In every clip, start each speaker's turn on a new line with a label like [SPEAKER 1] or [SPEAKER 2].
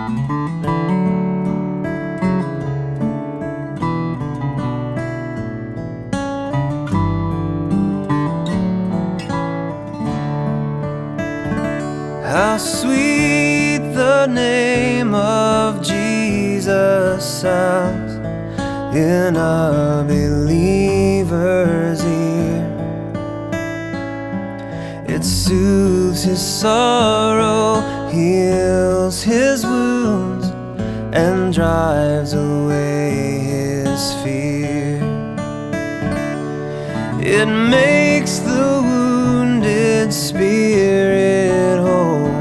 [SPEAKER 1] How sweet the name of Jesus sounds in a believer's ear. It soothes his sorrow, heals his wounds, and drives away his fear. It makes the wounded spirit whole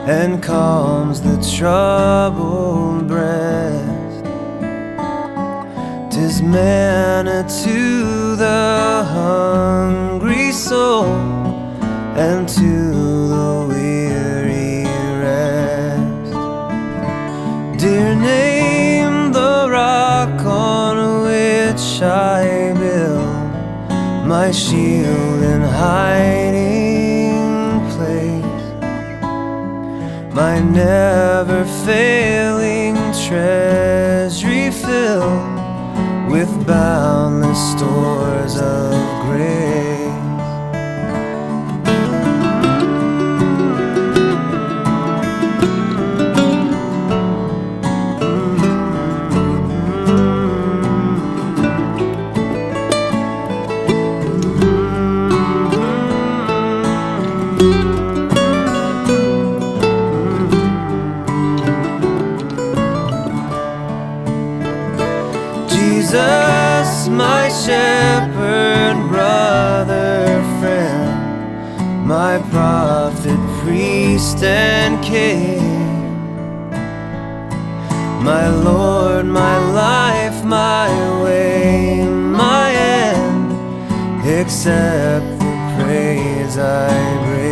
[SPEAKER 1] and calms the troubled breast. 'Tis manna to the hungry soul, and to the weary rest. Dear name, the rock on which I build my shield and hiding place, my never-failing treasury filled with boundless stores of grace. Jesus, my shepherd, brother, friend, my prophet, priest, and king, my Lord, my life, my way, my end, accept the praise I bring.